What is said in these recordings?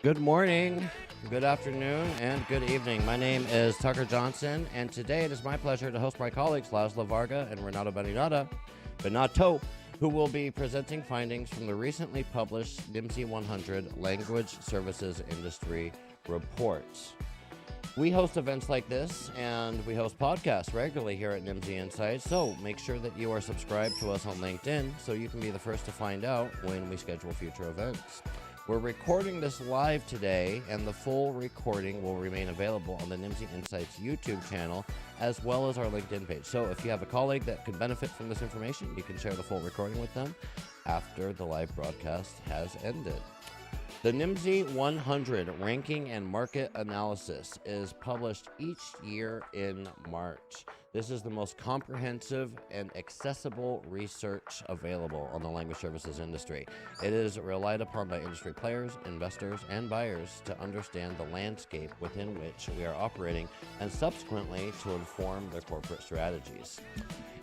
Good morning, good afternoon, and good evening. My name is Tucker Johnson, and today it is my pleasure to host my colleagues Laszlo Varga and Renato Benato, who will be presenting findings from the recently published Nimdzi 100 Language Services Industry Reports. We host events like this, and we host podcasts regularly here at Nimdzi Insights, so make sure that you are subscribed to us on LinkedIn so you can be the first to find out when we schedule future events. We're recording this live today, and the full recording will remain available on the Nimdzi Insights YouTube channel, as well as our LinkedIn page. So if you have a colleague that could benefit from this information, you can share the full recording with them after the live broadcast has ended. The Nimdzi 100 Ranking and Market Analysis is published each year in March. This is the most comprehensive and accessible research available on the language services industry. It is relied upon by industry players, investors, and buyers to understand the landscape within which we are operating and subsequently to inform their corporate strategies.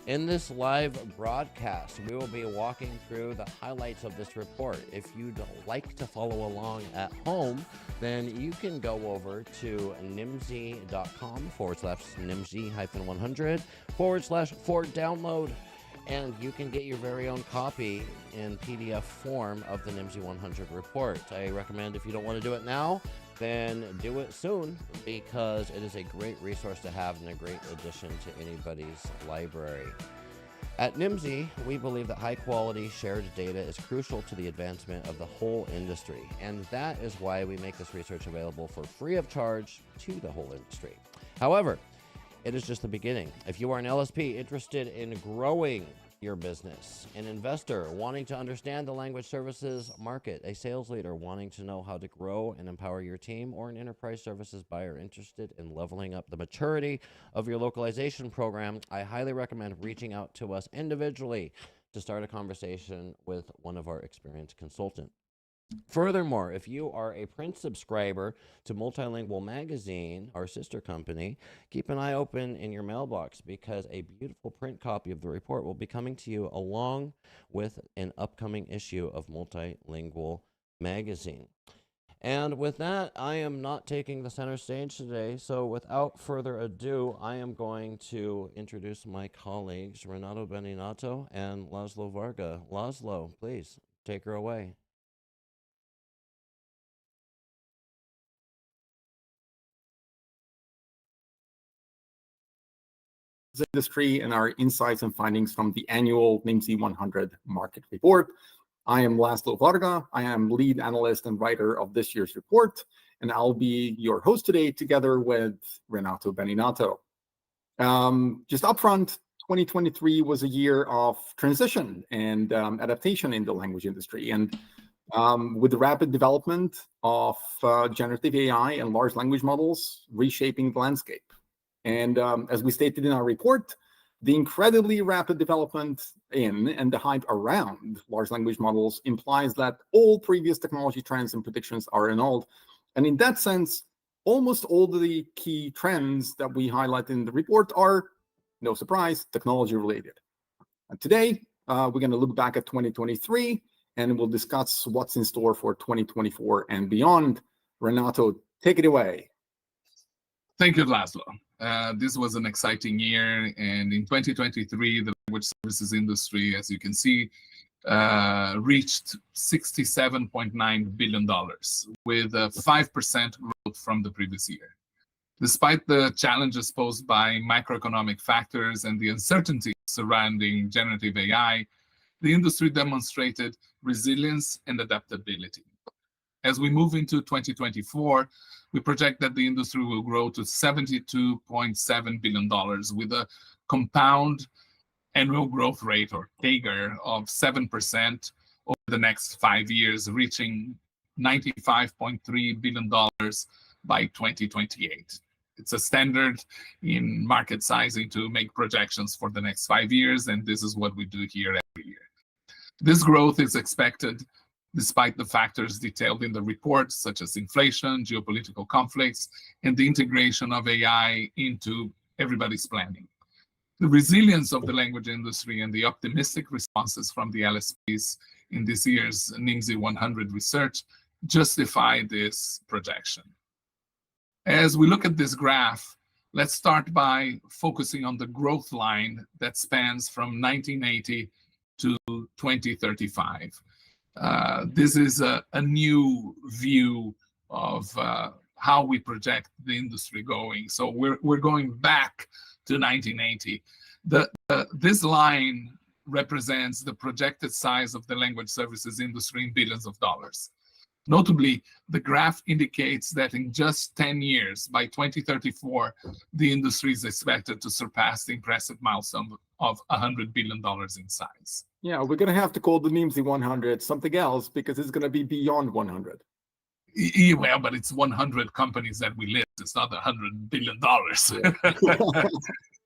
In this live broadcast, we will be walking through the highlights of this report. If you'd like to follow along at home, then you can go over to nimdzi.com/nimdzi-100/for download, and you can get your very own copy in PDF form of the Nimdzi 100 report. I recommend, if you don't want to do it now, then do it soon, because it is a great resource to have and a great addition to anybody's library. At Nimdzi, we believe that high-quality shared data is crucial to the advancement of the whole industry, and that is why we make this research available for free of charge to the whole industry. However, it is just the beginning. If you are an LSP interested in growing your business, an investor wanting to understand the language services market, a sales leader wanting to know how to grow and empower your team, or an enterprise services buyer interested in leveling up the maturity of your localization program, I highly recommend reaching out to us individually to start a conversation with one of our experienced consultants. Furthermore, if you are a print subscriber to Multilingual Magazine, our sister company, keep an eye open in your mailbox, because a beautiful print copy of the report will be coming to you along with an upcoming issue of Multilingual Magazine. And with that, I am not taking the center stage today, so without further ado, I am going to introduce my colleagues, Renato Benato and Laszlo Varga. Laszlo, please take her away. Industry and our insights and findings from the annual Nimdzi 100 market report. I am Laszlo Varga. I am lead analyst and writer of this year's report, and I'll be your host today together with Renato Benato. Just upfront, 2023 was a year of transition and adaptation in the language industry. And with the rapid development of generative AI and large language models reshaping the landscape. And as we stated in our report, the incredibly rapid development in and the hype around large language models implies that all previous technology trends and predictions are annulled. And in that sense, almost all the key trends that we highlight in the report are, no surprise, technology related. And today, we're going to look back at 2023, and we'll discuss what's in store for 2024 and beyond. Renato, take it away. Thank you, Laszlo. This was an exciting year, and in 2023, the language services industry, as you can see, reached $67.9 billion, with a 5% growth from the previous year. Despite the challenges posed by macroeconomic factors and the uncertainty surrounding generative AI, the industry demonstrated resilience and adaptability. As we move into 2024, we project that the industry will grow to $72.7 billion, with a compound annual growth rate, or CAGR, of 7% over the next 5 years, reaching $95.3 billion by 2028. It's a standard in market sizing to make projections for the next 5 years, and this is what we do here every year. This growth is expected despite the factors detailed in the report, such as inflation, geopolitical conflicts, and the integration of AI into everybody's planning. The resilience of the language industry and the optimistic responses from the LSPs in this year's Nimdzi 100 research justify this projection. As we look at this graph, let's start by focusing on the growth line that spans from 1980 to 2035. This is a new view of how we project the industry going. So we're going back to 1980. This line represents the projected size of the language services industry in billions of dollars. Notably, the graph indicates that in just 10 years, by 2034, the industry is expected to surpass the impressive milestone of $100 billion in size. Yeah, we're going to have to call the Nimdzi 100 something else because it's going to be beyond 100. Well, but it's 100 companies that we list. It's not $100 billion. Yeah.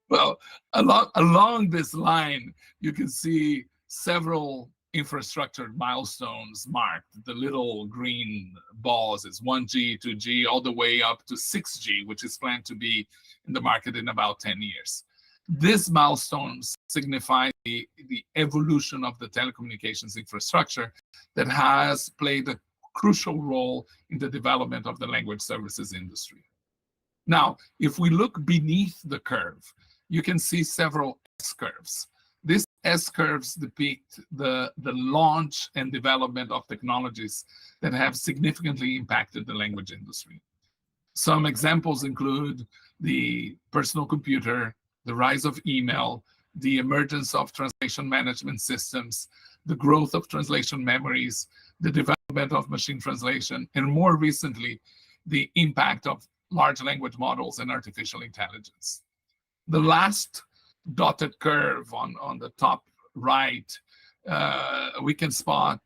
Well, along this line, you can see several infrastructure milestones marked. The little green balls is 1G, 2G, all the way up to 6G, which is planned to be in the market in about 10 years. These milestones signify the evolution of the telecommunications infrastructure that has played a crucial role in the development of the language services industry. Now, if we look beneath the curve, you can see several S-curves. These S-curves depict the launch and development of technologies that have significantly impacted the language industry. Some examples include the personal computer, the rise of email, the emergence of translation management systems, the growth of translation memories, the development of machine translation, and more recently, the impact of large language models and artificial intelligence. The last dotted curve on the top right, we can spot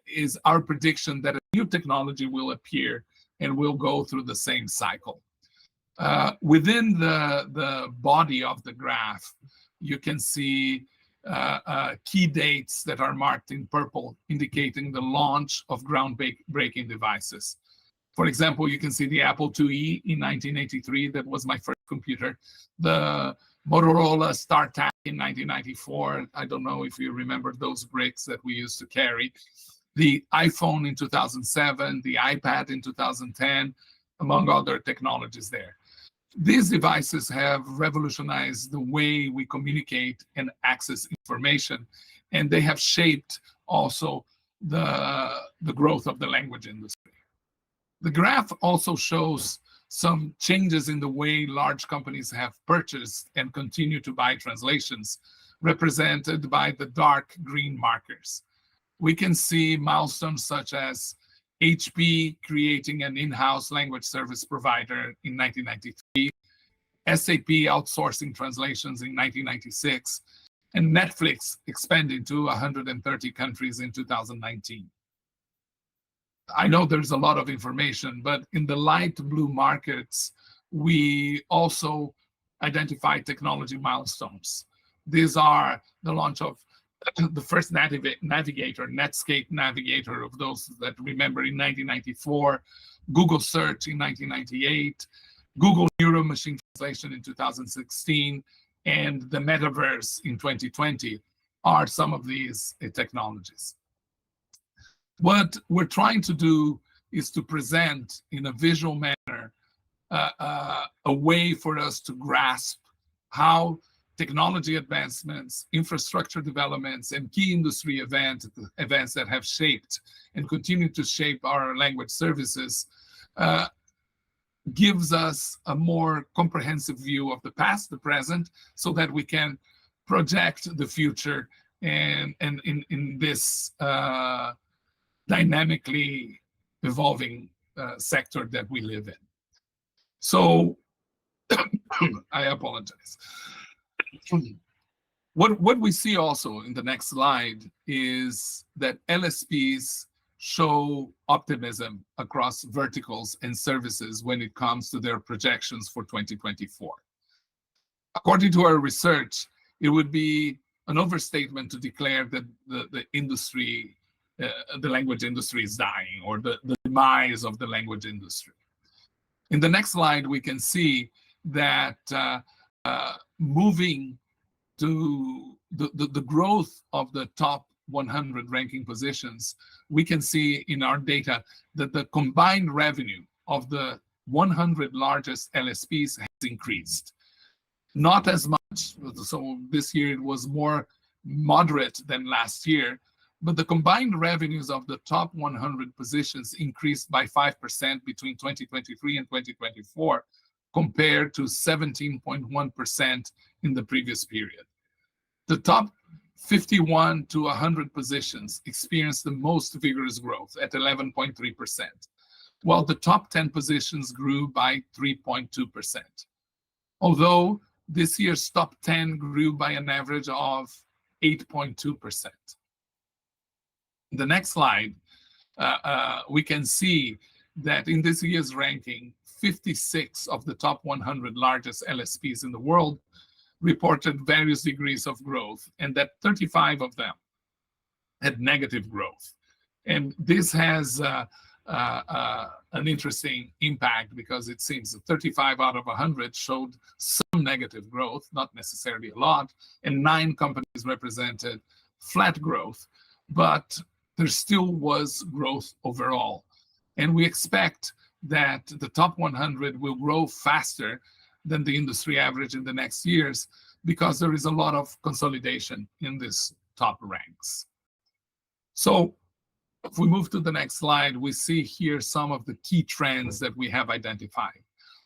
is our prediction that a new technology will appear and will go through the same cycle. Within the body of the graph, you can see key dates that are marked in purple, indicating the launch of groundbreaking devices. For example, you can see the Apple IIe in 1983, that was my first computer. The Motorola StarTAC in 1994. I don't know if you remember those bricks that we used to carry. The iPhone in 2007, the iPad in 2010, among other technologies there. These devices have revolutionized the way we communicate and access information, and they have shaped also the growth of the language industry. The graph also shows some changes in the way large companies have purchased and continue to buy translations, represented by the dark green markers. We can see milestones such as HP creating an in-house language service provider in 1993, SAP outsourcing translations in 1996, and Netflix expanding to 130 countries in 2019. I know there's a lot of information, but in the light blue markets, we also identify technology milestones. These are the launch of the first navigator, Netscape Navigator, of those that remember, in 1994, Google Search in 1998, Google Neuro Machine Translation in 2016, and the Metaverse in 2020 are some of these technologies. What we're trying to do is to present in a visual manner a way for us to grasp how technology advancements, infrastructure developments, and key industry events that have shaped and continue to shape our language services gives us a more comprehensive view of the past, the present, so that we can project the future and in this dynamically evolving sector that we live in. So I apologize. What we see also in the next slide is that LSPs show optimism across verticals and services when it comes to their projections for 2024. According to our research, it would be an overstatement to declare that the industry, the language industry is dying, or the demise of the language industry. In the next slide, we can see that moving to the growth of the top 100 ranking positions, we can see in our data that the combined revenue of the 100 largest LSPs has increased. Not as much, so this year it was more moderate than last year, but the combined revenues of the top 100 positions increased by 5% between 2023 and 2024, compared to 17.1% in the previous period. The top 51 to 100 positions experienced the most vigorous growth at 11.3%, while the top 10 positions grew by 3.2%. Although this year's top 10 grew by an average of 8.2%. The next slide, we can see that in this year's ranking, 56 of the top 100 largest LSPs in the world reported various degrees of growth, and that 35 of them had negative growth. And this has an interesting impact, because it seems that 35 out of 100 showed some negative growth, not necessarily a lot, and 9 companies represented flat growth, but there still was growth overall. And we expect that the top 100 will grow faster than the industry average in the next years, because there is a lot of consolidation in these top ranks. So if we move to the next slide, we see here some of the key trends that we have identified.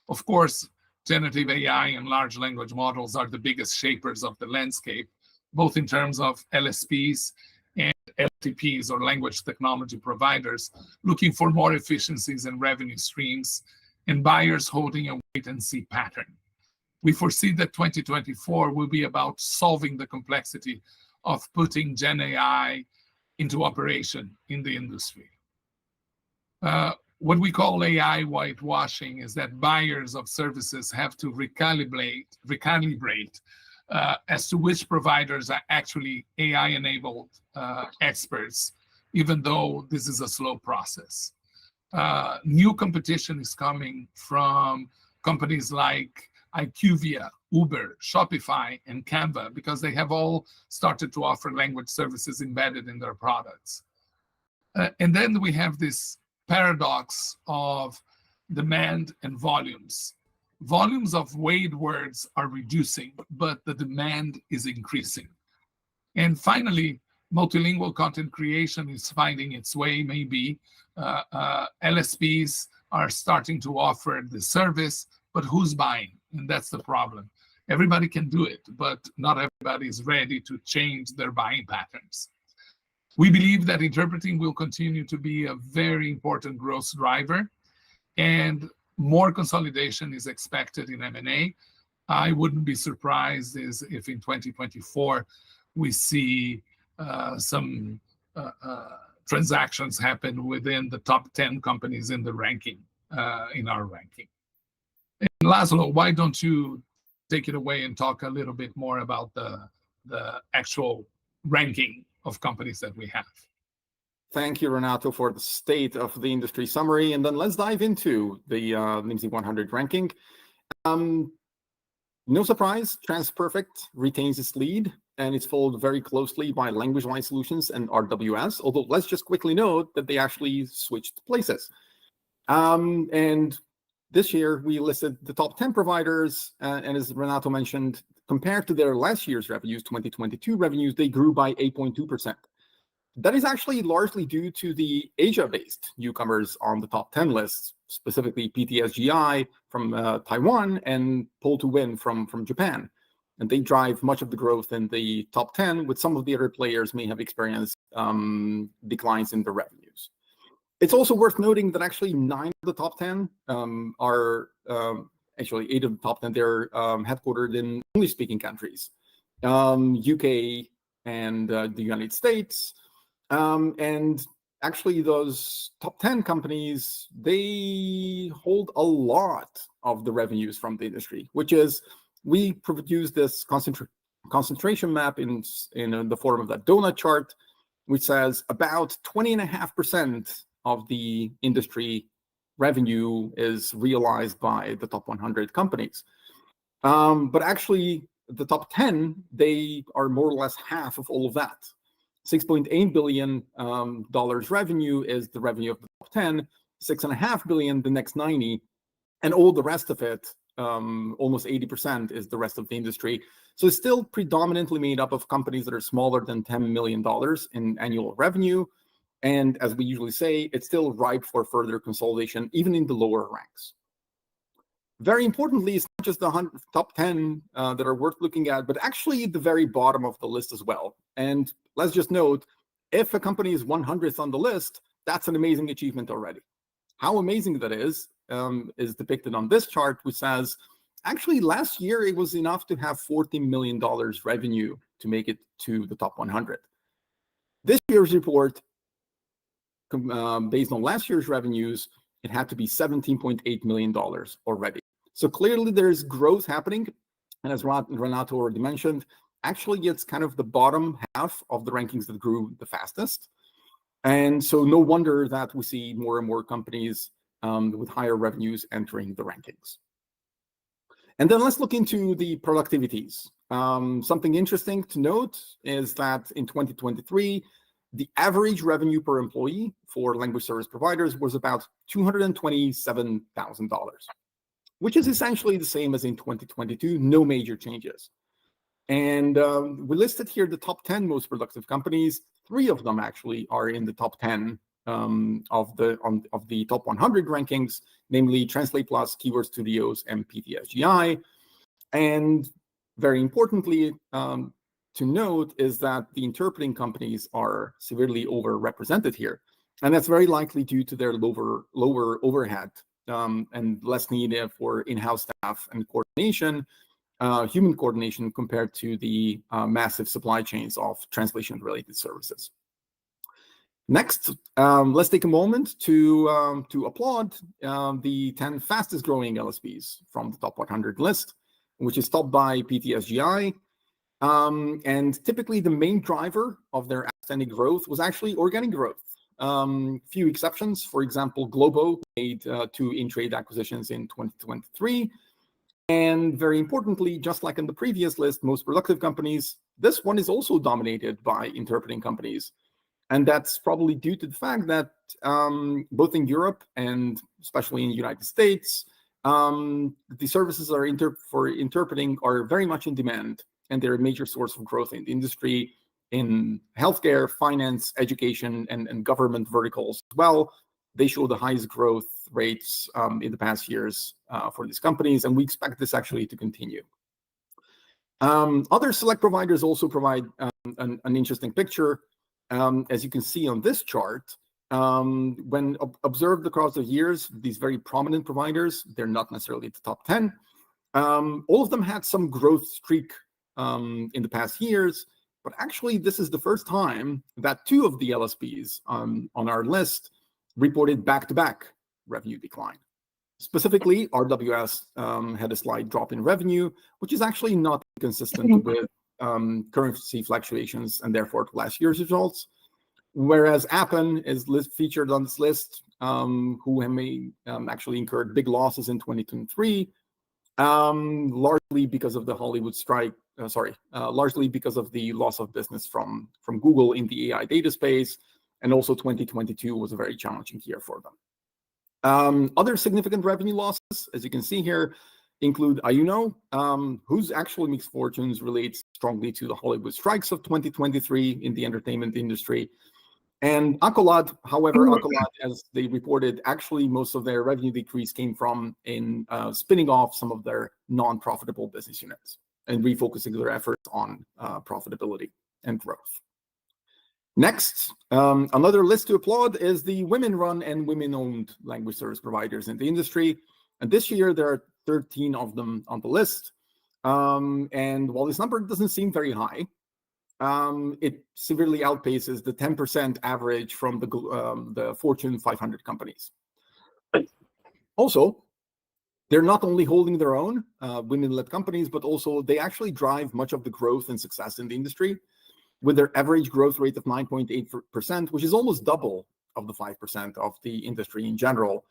Of course, generative AI and large language models are the biggest shapers of the landscape, both in terms of LSPs and LTPs, or language technology providers, looking for more efficiencies and revenue streams, and buyers holding a wait-and-see pattern. We foresee that 2024 will be about solving the complexity of putting GenAI into operation in the industry. What we call AI whitewashing is that buyers of services have to recalibrate as to which providers are actually AI-enabled experts, even though this is a slow process. New competition is coming from companies like IQVIA, Uber, Shopify, and Canva, because they have all started to offer language services embedded in their products. And then we have this paradox of demand and volumes. Volumes of weighed words are reducing, but the demand is increasing. And finally, multilingual content creation is finding its way, maybe. LSPs are starting to offer the service, but who's buying? And that's the problem. Everybody can do it, but not everybody is ready to change their buying patterns. We believe that interpreting will continue to be a very important growth driver, and more consolidation is expected in M&A. I wouldn't be surprised if in 2024 we see some transactions happen within the top 10 companies in the ranking, in our ranking. And Laszlo, why don't you take it away and talk a little bit more about the actual ranking of companies that we have? Thank you, Renato, for the state of the industry summary. And then let's dive into the Nimdzi 100 ranking. No surprise, TransPerfect retains its lead, and it's followed very closely by LanguageLine Solutions and RWS, although let's just quickly note that they actually switched places. And this year, we listed the top 10 providers, and as Renato mentioned, compared to their last year's revenues, 2022 revenues, they grew by 8.2%. That is actually largely due to the Asia-based newcomers on the top 10 lists, specifically PTSGI from Taiwan and Pull2Win from Japan. And they drive much of the growth in the top 10, with some of the other players may have experienced declines in their revenues. It's also worth noting that actually 9 of the top 10 are, actually 8 of the top 10, they're headquartered in English-speaking countries, UK and the United States. And actually those top 10 companies, they hold a lot of the revenues from the industry, which is, we produce this concentration map in the form of that donut chart, which says about 20.5% of the industry revenue is realized by the top 100 companies. But actually, the top 10, they are more or less half of all of that. $6.8 billion revenue is the revenue of the top 10, $6.5 billion, the next 90, and all the rest of it, almost 80%, is the rest of the industry. So it's still predominantly made up of companies that are smaller than $10 million in annual revenue. And as we usually say, it's still ripe for further consolidation, even in the lower ranks. Very importantly, it's not just the top 10 that are worth looking at, but actually the very bottom of the list as well. And let's just note, if a company is 100th on the list, that's an amazing achievement already. How amazing that is depicted on this chart, which says, actually last year it was enough to have $14 million revenue to make it to the top 100. This year's report, based on last year's revenues, it had to be $17.8 million already. So clearly there's growth happening. And as Renato already mentioned, actually it's kind of the bottom half of the rankings that grew the fastest. And so no wonder that we see more and more companies with higher revenues entering the rankings. And then let's look into the productivities. Something interesting to note is that in 2023, the average revenue per employee for language service providers was about $227,000, which is essentially the same as in 2022, no major changes. And we listed here the top 10 most productive companies. 3 of them actually are in the top 10 of the top 100 rankings, namely Translate Plus, Keyword Studios, and PTSGI. And very importantly, to note is that the interpreting companies are severely overrepresented here. And that's very likely due to their lower overhead and less need for in-house staff and coordination, human coordination, compared to the massive supply chains of translation-related services. Next, let's take a moment to applaud the 10 fastest growing LSPs from the top 100 list, which is topped by PTSGI. And typically the main driver of their outstanding growth was actually organic growth. Few exceptions. For example, Globo made 2 in-trade acquisitions in 2023. And very importantly, just like in the previous list, most productive companies, this one is also dominated by interpreting companies. And that's probably due to the fact that both in Europe and especially in the United States, the services for interpreting are very much in demand, and they're a major source of growth in the industry, in healthcare, finance, education, and government verticals as well. They show the highest growth rates in the past years for these companies, and we expect this actually to continue. Other select providers also provide an interesting picture. As you can see on this chart, when observed across the years, these very prominent providers, they're not necessarily the top 10. All of them had some growth streak in the past years, but actually this is the first time that 2 of the LSPs on our list reported back-to-back revenue decline. Specifically, RWS had a slight drop in revenue, which is actually not consistent with currency fluctuations and therefore last year's results. Whereas Appen is featured on this list, who may actually incurred big losses in 2023, largely because of the Hollywood strike. Largely because of the loss of business from Google in the AI data space, and also 2022 was a very challenging year for them. Other significant revenue losses, as you can see here, include Ayuno, whose actual mixed fortunes relates strongly to the Hollywood strikes of 2023 in the entertainment industry. And Accolade, however, as they reported, actually most of their revenue decrease came from in spinning off some of their non-profitable business units and refocusing their efforts on profitability and growth. Next, another list to applaud is the women-run and women-owned language service providers in the industry. And this year, there are 13 of them on the list. And while this number doesn't seem very high, it severely outpaces the 10% average from the Fortune 500 companies. Also, they're not only holding their own, women-led companies, but also they actually drive much of the growth and success in the industry, with their average growth rate of 9.8%, which is almost double of the 5% of the industry in general.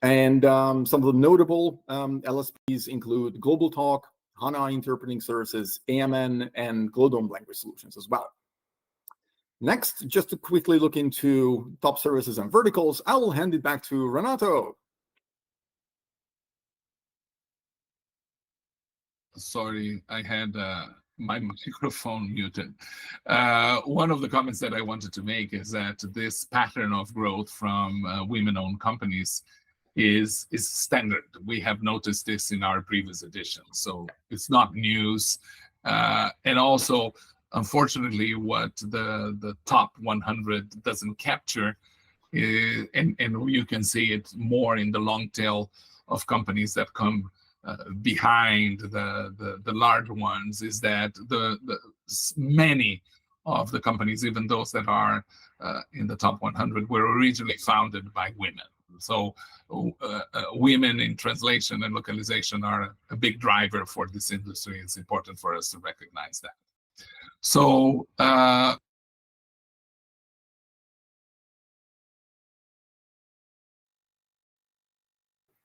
And some of the notable LSPs include Global Talk, HANA Interpreting Services, AMN, and Glodome Language Solutions as well. Next, just to quickly look into top services and verticals, I will hand it back to Renato. Sorry, I had my microphone muted. One of the comments that I wanted to make is that this pattern of growth from women-owned companies is standard. We have noticed this in our previous editions, so it's not news. And also, unfortunately, what the top 100 doesn't capture, and you can see it more in the long tail of companies that come behind the large ones, is that the many of the companies, even those that are in the top 100, were originally founded by women. So women in translation and localization are a big driver for this industry. It's important for us to recognize that. So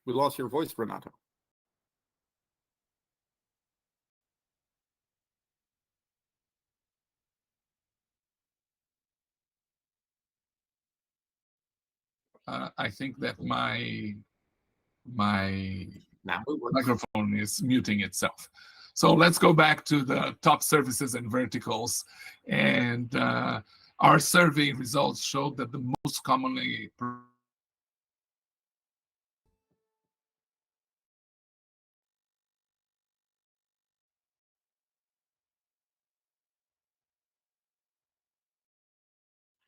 we lost your voice, Renato. I think that my microphone is muting itself. So let's go back to the top services and verticals. And our survey results showed that the most commonly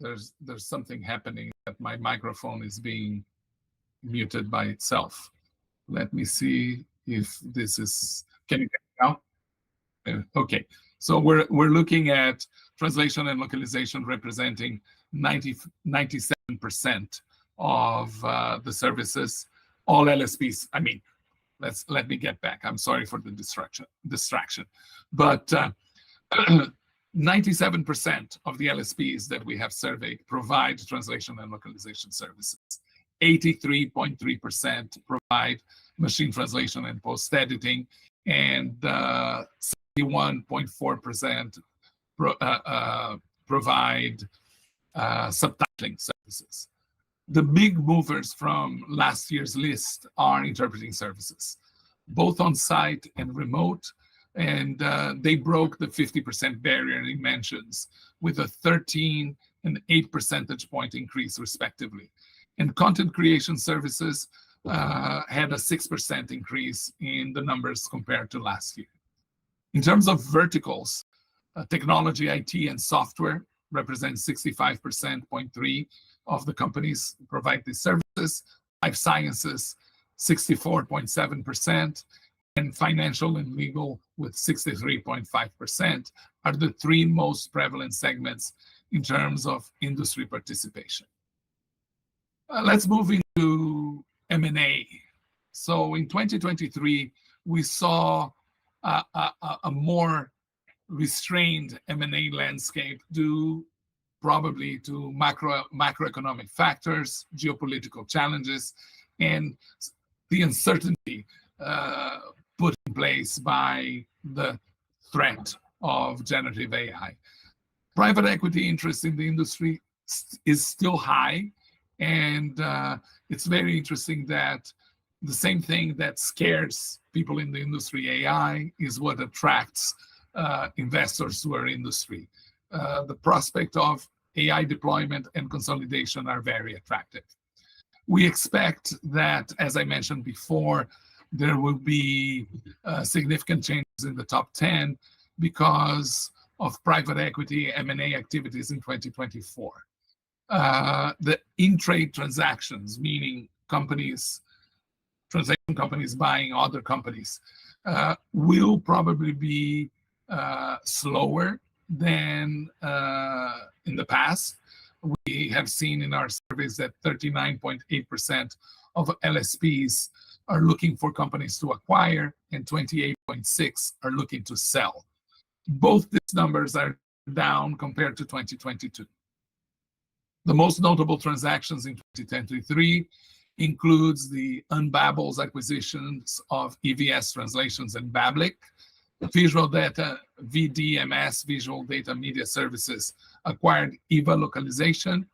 there's something happening that my microphone is being muted by itself. Let me see if this is, can you get it now? Okay, so we're looking at translation and localization representing 97% of the services, all LSPs. I mean, let me get back. I'm sorry for the distraction. But 97% of the LSPs that we have surveyed provide translation and localization services. 83.3% provide machine translation and post-editing, and 71.4% provide subtitling services. The big movers from last year's list are interpreting services, both on-site and remote, and they broke the 50% barrier in mentions with a 13 and 8 percentage point increase, respectively. And content creation services had a 6% increase in the numbers compared to last year. In terms of verticals, technology, IT, and software represent 65.3% of the companies provide these services. Life sciences, 64.7%, and financial and legal with 63.5% are the three most prevalent segments in terms of industry participation. Let's move into M&A. So in 2023, we saw a more restrained M&A landscape due probably to macroeconomic factors, geopolitical challenges, and the uncertainty put in place by the threat of generative AI. Private equity interest in the industry is still high, and it's very interesting that the same thing that scares people in the industry, AI, is what attracts investors to our industry. The prospect of AI deployment and consolidation are very attractive. We expect that, as I mentioned before, there will be significant changes in the top 10 because of private equity M&A activities in 2024. The in-trade transactions, meaning translation companies buying other companies, will probably be slower than in the past. We have seen in our surveys that 39.8% of LSPs are looking for companies to acquire, and 28.6% are looking to sell. Both these numbers are down compared to 2022. The most notable transactions in 2023 includes the Unbabel's acquisitions of EVS Translations and Bablic, Visual Data, VDMS, Visual Data Media Services, acquired EVA localization,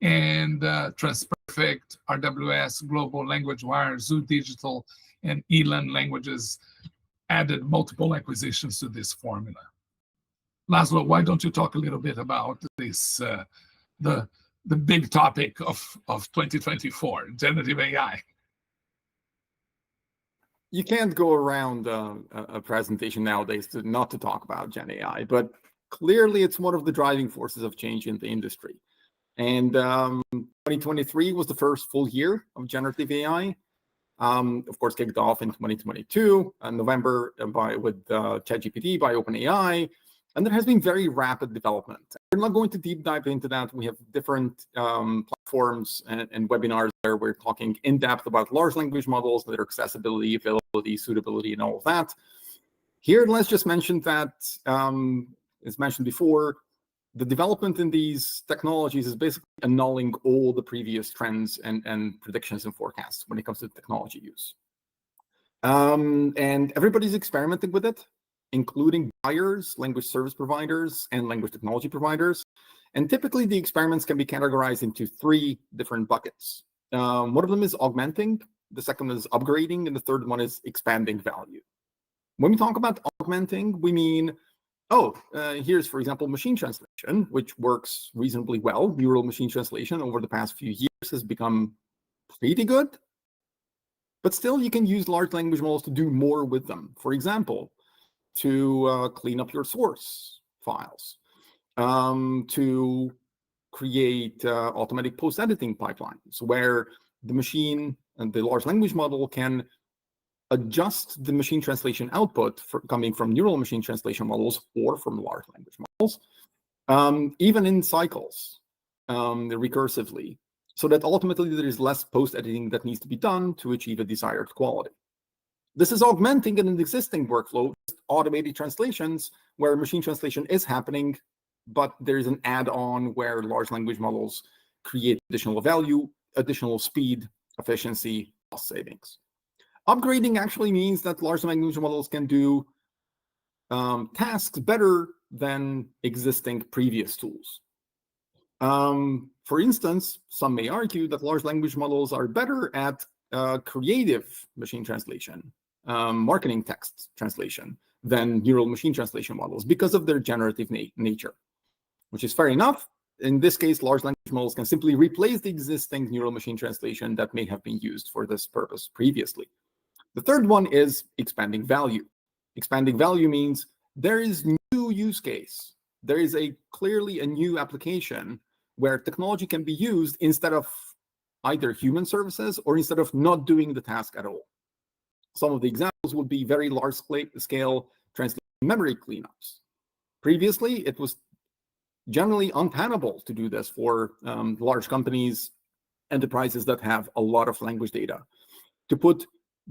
and Transperfect, RWS, Global Language Wire, Zoo Digital, and Elan Languages added multiple acquisitions to this formula. Laszlo, why don't you talk a little bit about this, the big topic of 2024, generative AI? You can't go around a presentation nowadays not to talk about Gen AI, but clearly it's one of the driving forces of change in the industry. And 2023 was the first full year of generative AI. Of course, kicked off in 2022, November with ChatGPT by OpenAI. And there has been very rapid development. We're not going to deep dive into that. We have different platforms and webinars where we're talking in depth about large language models, their accessibility, availability, suitability, and all of that. Here, let's just mention that, as mentioned before, the development in these technologies is basically annulling all the previous trends and predictions and forecasts when it comes to technology use. And everybody's experimenting with it, including buyers, language service providers, and language technology providers. And typically, the experiments can be categorized into three different buckets. One of them is augmenting, the second one is upgrading, and the third one is expanding value. When we talk about augmenting, we mean, here's, for example, machine translation, which works reasonably well. Neural machine translation over the past few years has become pretty good. But still, you can use large language models to do more with them. For example, to clean up your source files, to create automatic post-editing pipelines, where the machine and the large language model can adjust the machine translation output coming from neural machine translation models or from large language models, even in cycles, recursively, so that ultimately there is less post-editing that needs to be done to achieve a desired quality. This is augmenting an existing workflow, automated translations, where machine translation is happening, but there's an add-on where large language models create additional value, additional speed, efficiency, cost savings. Upgrading actually means that large language models can do tasks better than existing previous tools. For instance, some may argue that large language models are better at creative machine translation, marketing text translation, than neural machine translation models because of their generative nature, which is fair enough. In this case, large language models can simply replace the existing neural machine translation that may have been used for this purpose previously. The third one is expanding value. Expanding value means there is new use case. There is clearly a new application where technology can be used instead of either human services or instead of not doing the task at all. Some of the examples would be very large-scale translation memory cleanups. Previously, it was generally untenable to do this for large companies, enterprises that have a lot of language data. To put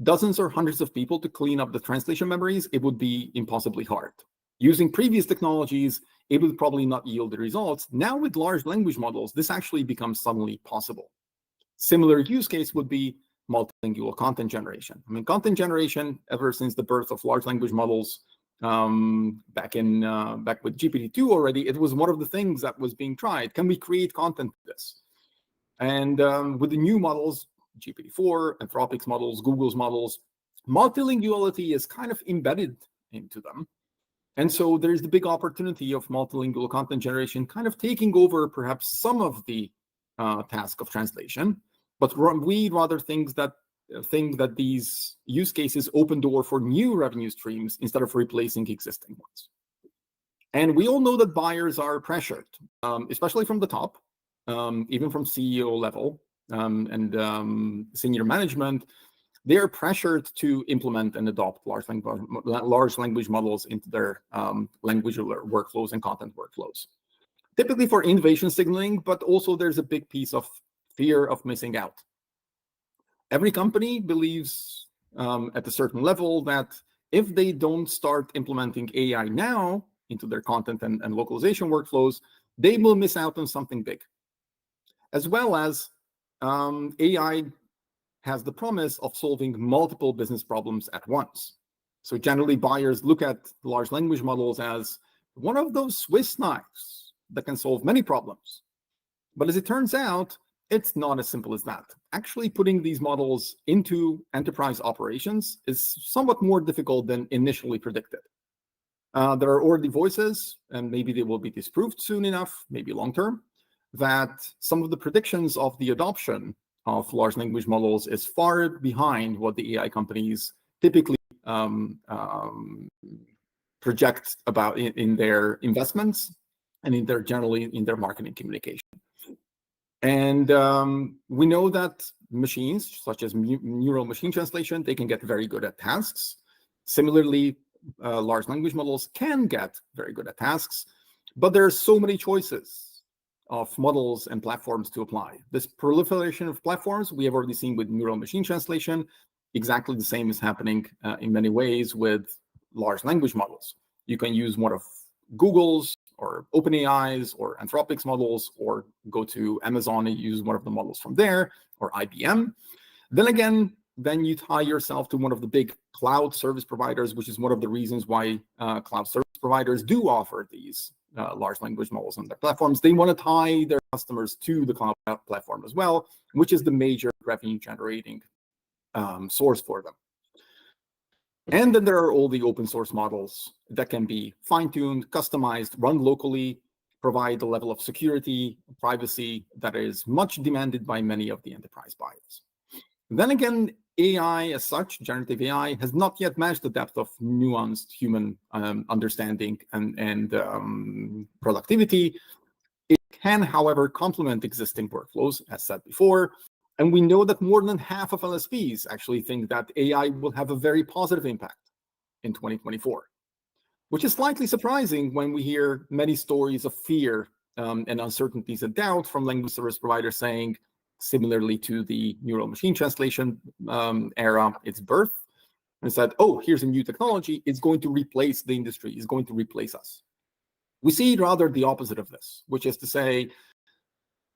dozens or hundreds of people to clean up the translation memories, it would be impossibly hard. Using previous technologies, it would probably not yield the results. Now with large language models, this actually becomes suddenly possible. Similar use case would be multilingual content generation. I mean, content generation, ever since the birth of large language models, back with GPT-2 already, it was one of the things that was being tried. Can we create content with this? And with the new models, GPT-4, Anthropic's models, Google's models, multilinguality is kind of embedded into them. And so there's the big opportunity of multilingual content generation kind of taking over perhaps some of the task of translation. But we rather think that these use cases open door for new revenue streams instead of replacing existing ones. And we all know that buyers are pressured, especially from the top, even from CEO level and senior management. They are pressured to implement and adopt large language models into their language workflows and content workflows. Typically for innovation signaling, but also there's a big piece of fear of missing out. Every company believes at a certain level that if they don't start implementing AI now into their content and localization workflows, they will miss out on something big. As well as AI has the promise of solving multiple business problems at once. So generally, buyers look at large language models as one of those Swiss knives that can solve many problems. But as it turns out, it's not as simple as that. Actually putting these models into enterprise operations is somewhat more difficult than initially predicted. There are already voices, and maybe they will be disproved soon enough, maybe long term, that some of the predictions of the adoption of large language models is far behind what the AI companies typically project about in their investments and generally in their marketing communication. And we know that machines, such as neural machine translation, they can get very good at tasks. Similarly, large language models can get very good at tasks, but there are so many choices of models and platforms to apply. This proliferation of platforms we have already seen with neural machine translation. Exactly the same is happening in many ways with large language models. You can use one of Google's or OpenAI's or Anthropic's models, or go to Amazon and use one of the models from there, or IBM. Then again, then you tie yourself to one of the big cloud service providers, which is one of the reasons why cloud service providers do offer these large language models on their platforms. They want to tie their customers to the cloud platform as well, which is the major revenue generating source for them. And then there are all the open source models that can be fine-tuned, customized, run locally, provide the level of security, privacy that is much demanded by many of the enterprise buyers. Then again, AI as such, generative AI, has not yet matched the depth of nuanced human understanding and productivity. It can, however, complement existing workflows, as said before. And we know that more than half of LSPs actually think that AI will have a very positive impact in 2024, which is slightly surprising when we hear many stories of fear and uncertainties and doubt from language service providers saying, similarly to the neural machine translation era, its birth, and said, oh, here's a new technology, it's going to replace the industry, it's going to replace us. We see rather the opposite of this, which is to say,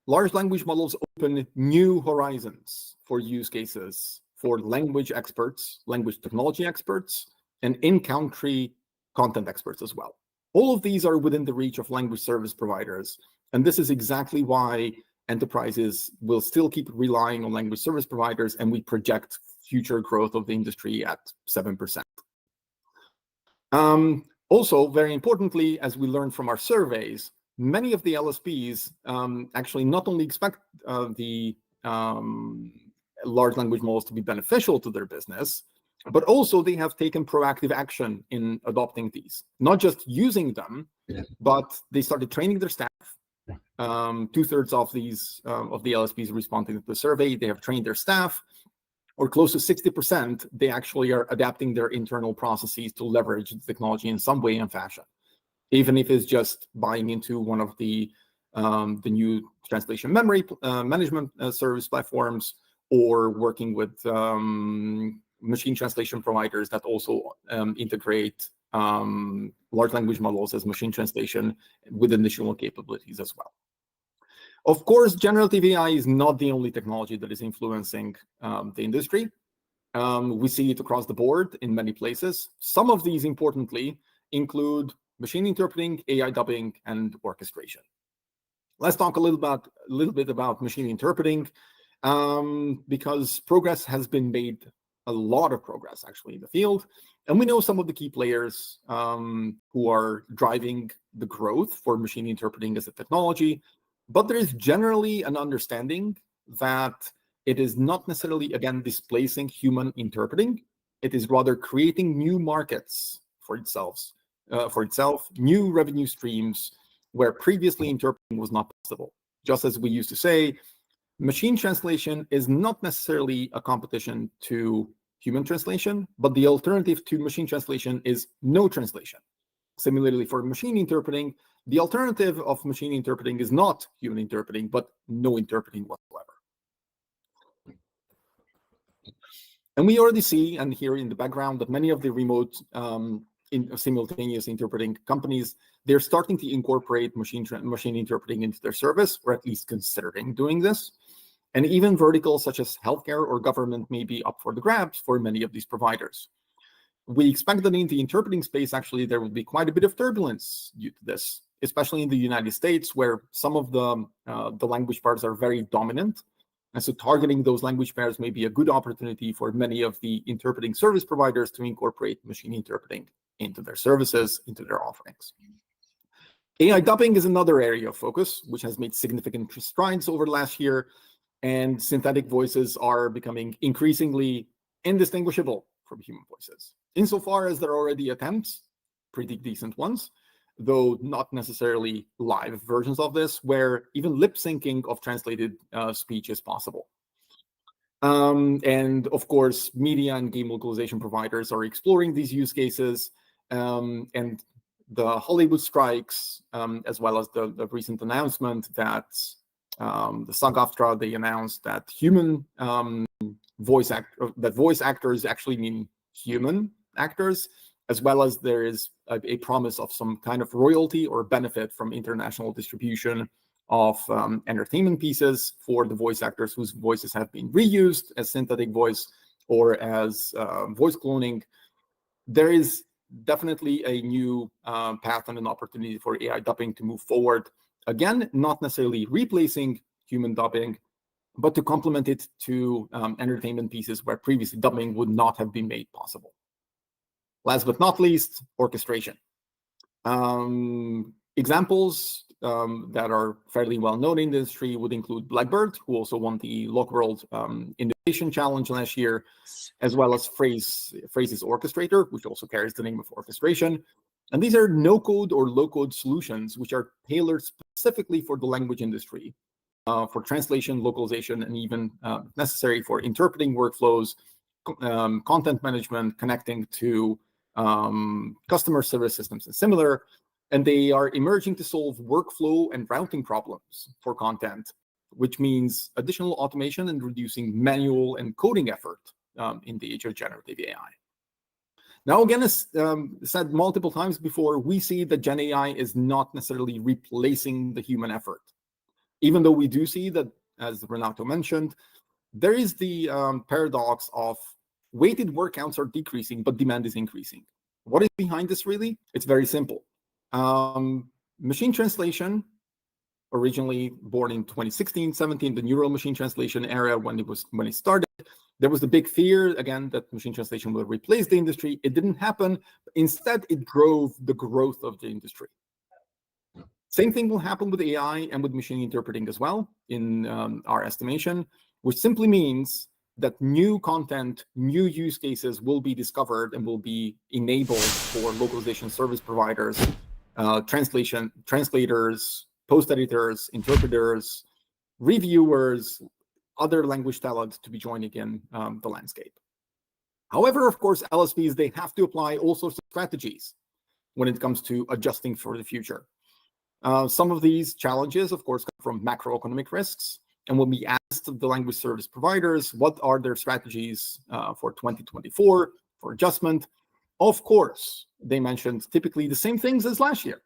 large language models open new horizons for use cases for language experts, language technology experts, and in-country content experts as well. All of these are within the reach of language service providers, and this is exactly why enterprises will still keep relying on language service providers, and we project future growth of the industry at 7%. Also, very importantly, as we learned from our surveys, many of the LSPs actually not only expect the large language models to be beneficial to their business, but also they have taken proactive action in adopting these, not just using them, but they started training their staff. 2/3 of these of the LSPs responding to the survey, they have trained their staff, or close to 60%, they actually are adapting their internal processes to leverage the technology in some way and fashion, even if it's just buying into one of the new translation memory management service platforms, or working with machine translation providers that also integrate large language models as machine translation with additional capabilities as well. Of course, generative AI is not the only technology that is influencing the industry. We see it across the board in many places. Some of these, importantly, include machine interpreting, AI dubbing, and orchestration. Let's talk a little bit about machine interpreting, because progress has been made, a lot of progress actually in the field. And we know some of the key players who are driving the growth for machine interpreting as a technology, but there is generally an understanding that it is not necessarily, again, displacing human interpreting. It is rather creating new markets for itself, new revenue streams where previously interpreting was not possible. Just as we used to say, machine translation is not necessarily a competition to human translation, but the alternative to machine translation is no translation. Similarly, for machine interpreting, the alternative of machine interpreting is not human interpreting, but no interpreting whatsoever. And we already see and hear in the background that many of the remote simultaneous interpreting companies, they're starting to incorporate machine interpreting into their service, or at least considering doing this. And even verticals such as healthcare or government may be up for the grabs for many of these providers. We expect that in the interpreting space, actually, there will be quite a bit of turbulence due to this. especially in the United States, where some of the language pairs are very dominant. And so targeting those language pairs may be a good opportunity for many of the interpreting service providers to incorporate machine interpreting into their services, into their offerings. AI dubbing is another area of focus, which has made significant strides over the last year, and synthetic voices are becoming increasingly indistinguishable from human voices. Insofar as there are already attempts, pretty decent ones, though not necessarily live versions of this, where even lip syncing of translated speech is possible. And of course, media and game localization providers are exploring these use cases, and the Hollywood strikes, as well as the recent announcement that the SAG-AFTRA, they announced that voice actors actually mean human actors, as well as there is a promise of some kind of royalty or benefit from international distribution of entertainment pieces for the voice actors whose voices have been reused as synthetic voice or as voice cloning. There is definitely a new path and an opportunity for AI dubbing to move forward. Again, not necessarily replacing human dubbing, but to complement it to entertainment pieces where previously dubbing would not have been made possible. Last but not least, orchestration. Examples that are fairly well known in the industry would include Blackbird, who also won the World Innovation Challenge last year, as well as Phrases Orchestrator, which also carries the name of orchestration. And these are no-code or low-code solutions which are tailored specifically for the language industry, for translation, localization, and even necessary for interpreting workflows, content management, connecting to customer service systems and similar. And they are emerging to solve workflow and routing problems for content, which means additional automation and reducing manual and coding effort in the age of generative AI. Now, again, as said multiple times before, we see that GenAI is not necessarily replacing the human effort. Even though we do see that, as Renato mentioned, there is the paradox of weighted work counts are decreasing, but demand is increasing. What is behind this, really? It's very simple. Machine translation, originally born in 2016, 17, the neural machine translation era, when it started, there was the big fear, again, that machine translation will replace the industry. It didn't happen. Instead, it drove the growth of the industry. Same thing will happen with AI and with machine interpreting as well, in our estimation, which simply means that new content, new use cases will be discovered and will be enabled for localization service providers, translators, post editors, interpreters, reviewers, other language talent to be joining in the landscape. However, of course, LSPs, they have to apply all sorts of strategies when it comes to adjusting for the future. Some of these challenges, of course, come from macroeconomic risks. And when we asked the language service providers what are their strategies for 2024 for adjustment, of course, they mentioned typically the same things as last year.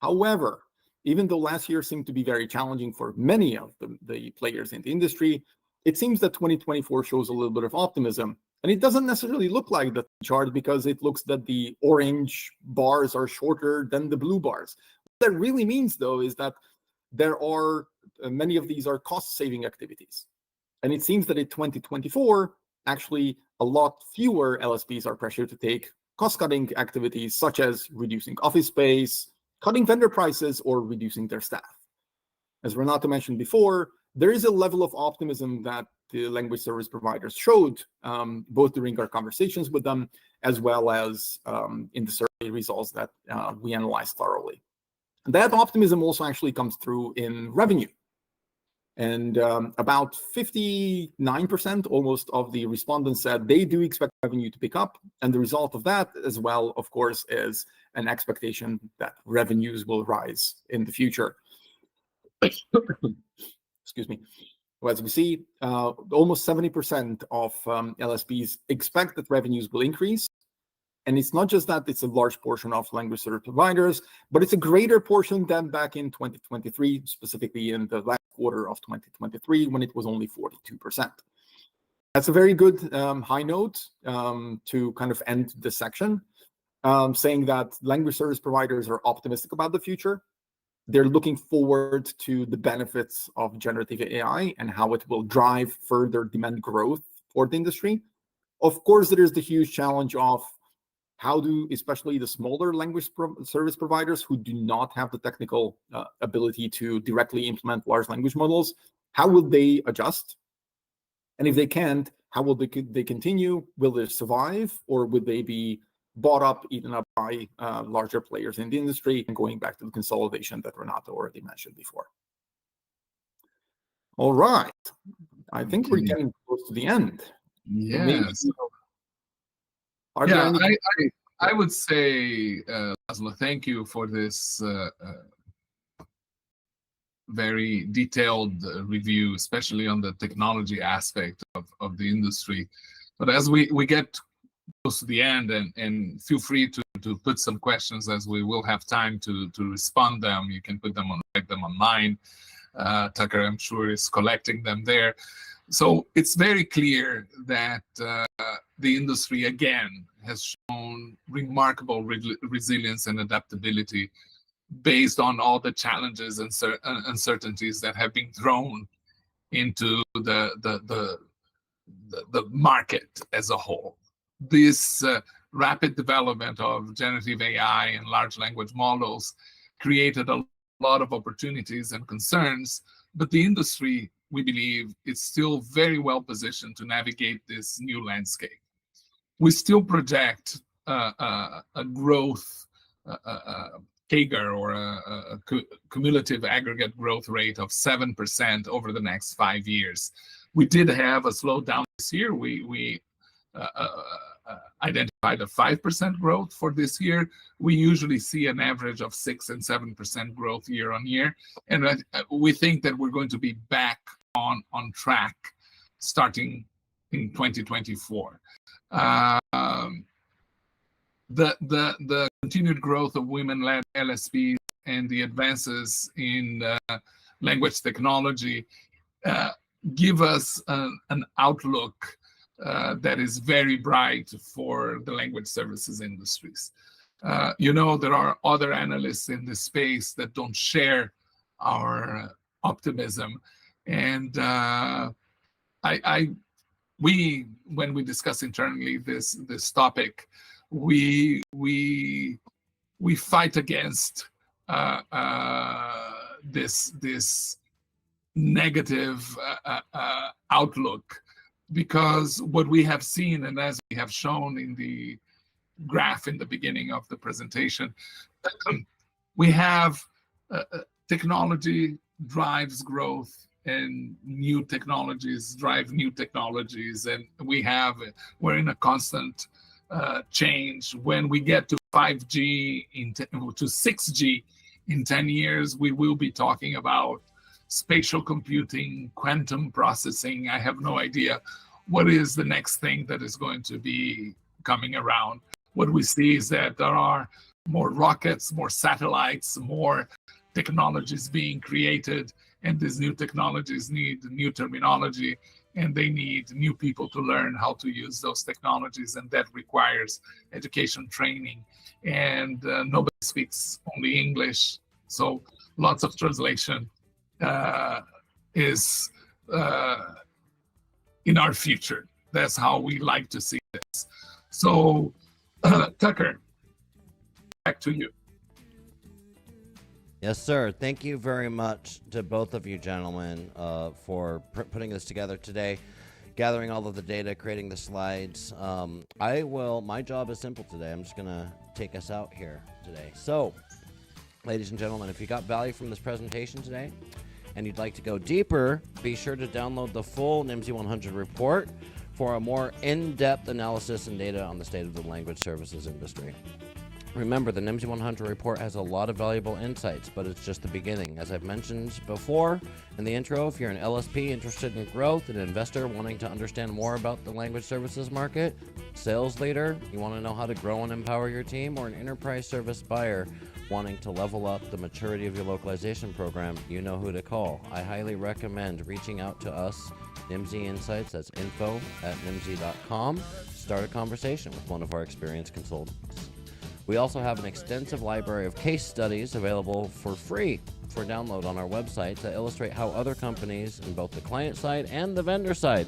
However, even though last year seemed to be very challenging for many of the players in the industry, it seems that 2024 shows a little bit of optimism. And it doesn't necessarily look like the chart because it looks that the orange bars are shorter than the blue bars. What that really means, though, is that there are many of these are cost-saving activities. And it seems that in 2024, actually, a lot fewer LSPs are pressured to take cost-cutting activities, such as reducing office space, cutting vendor prices, or reducing their staff. As Renato mentioned before, there is a level of optimism that the language service providers showed, both during our conversations with them, as well as in the survey results that we analyzed thoroughly. That optimism also actually comes through in revenue. And about 59% almost of the respondents said they do expect revenue to pick up. And the result of that as well, of course, is an expectation that revenues will rise in the future. Excuse me. Well, as we see, almost 70% of LSPs expect that revenues will increase. And it's not just that it's a large portion of language service providers, but it's a greater portion than back in 2023, specifically in the last quarter of 2023, when it was only 42%. That's a very good high note to kind of end this section. saying that language service providers are optimistic about the future. They're looking forward to the benefits of generative AI and how it will drive further demand growth for the industry. Of course, there is the huge challenge of how do, especially the smaller language service providers who do not have the technical ability to directly implement large language models, how will they adjust? And if they can't, how will they continue? Will they survive, or would they be bought up, eaten up by larger players in the industry, and going back to the consolidation that Renato already mentioned before? All right. I think we're getting close to the end. Yes. I would say, Laszlo, thank you for this very detailed review, especially on the technology aspect of the industry. But as we get close to the end, and feel free to put some questions, as we will have time to respond them. You can write them online. Tucker, I'm sure, is collecting them there. So it's very clear that the industry, again, has shown remarkable resilience and adaptability based on all the challenges and uncertainties that have been thrown into the market as a whole. This rapid development of generative AI and large language models created a lot of opportunities and concerns, but the industry, we believe, is still very well positioned to navigate this new landscape. We still project a growth CAGR, or a cumulative aggregate growth rate of 7% over the next 5 years. We did have a slowdown this year. We identified a 5% growth for this year. We usually see an average of 6 and 7% growth year on year. And we think that we're going to be back on track starting in 2024. The continued growth of women-led LSPs and the advances in language technology give us an outlook that is very bright for the language services industries. There are other analysts in this space that don't share our optimism, and when we discuss internally this topic, we fight against this negative outlook, because what we have seen, and as we have shown in the graph in the beginning of the presentation, we have technology drives growth, and new technologies drive new technologies, and we're in a constant change. When we get to 5G to 6G in 10 years, we will be talking about spatial computing, quantum processing. I have no idea what is the next thing that is going to be coming around. What we see is that there are more rockets, more satellites, more technologies being created, and these new technologies need new terminology, and they need new people to learn how to use those technologies, and that requires education training. And nobody speaks only English, so lots of translation is in our future. That's how we like to see this. So, Tucker, back to you. Yes, sir. Thank you very much to both of you gentlemen for putting this together today, gathering all of the data, creating the slides. My job is simple today. I'm just going to take us out here today. So, ladies and gentlemen, if you got value from this presentation today and you'd like to go deeper, be sure to download the full Nimdzi 100 report for a more in-depth analysis and data on the state of the language services industry. Remember, the Nimdzi 100 report has a lot of valuable insights, but it's just the beginning. As I've mentioned before in the intro, if you're an LSP interested in growth, an investor wanting to understand more about the language services market, sales leader, you want to know how to grow and empower your team, or an enterprise service buyer wanting to level up the maturity of your localization program, you know who to call. I highly recommend reaching out to us, Nimdzi Insights, that's info@nimdzi.com. Start a conversation with one of our experienced consultants. We also have an extensive library of case studies available for free for download on our website that illustrate how other companies in both the client side and the vendor side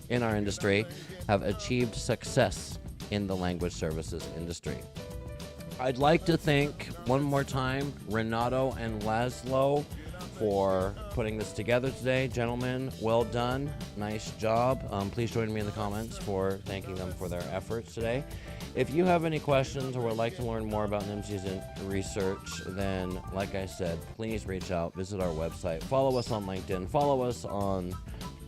in our industry have achieved success in the language services industry. I'd like to thank one more time Renato and Laszlo for putting this together today. Gentlemen, well done. Nice job. Please join me in the comments for thanking them for their efforts today. If you have any questions or would like to learn more about Nimdzi's research, then, like I said, please reach out, visit our website, follow us on LinkedIn, follow us on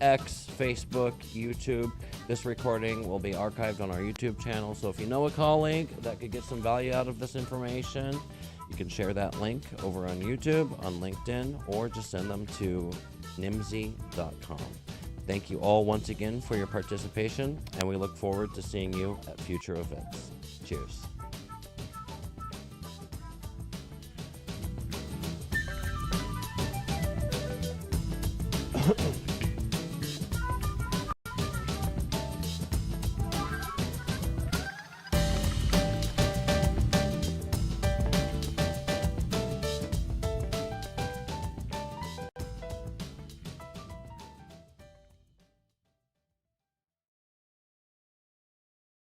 X, Facebook, YouTube. This recording will be archived on our YouTube channel, so if you know a colleague that could get some value out of this information, you can share that link over on YouTube, on LinkedIn, or just send them to nimdzi.com. Thank you all once again for your participation, and we look forward to seeing you at future events. Cheers.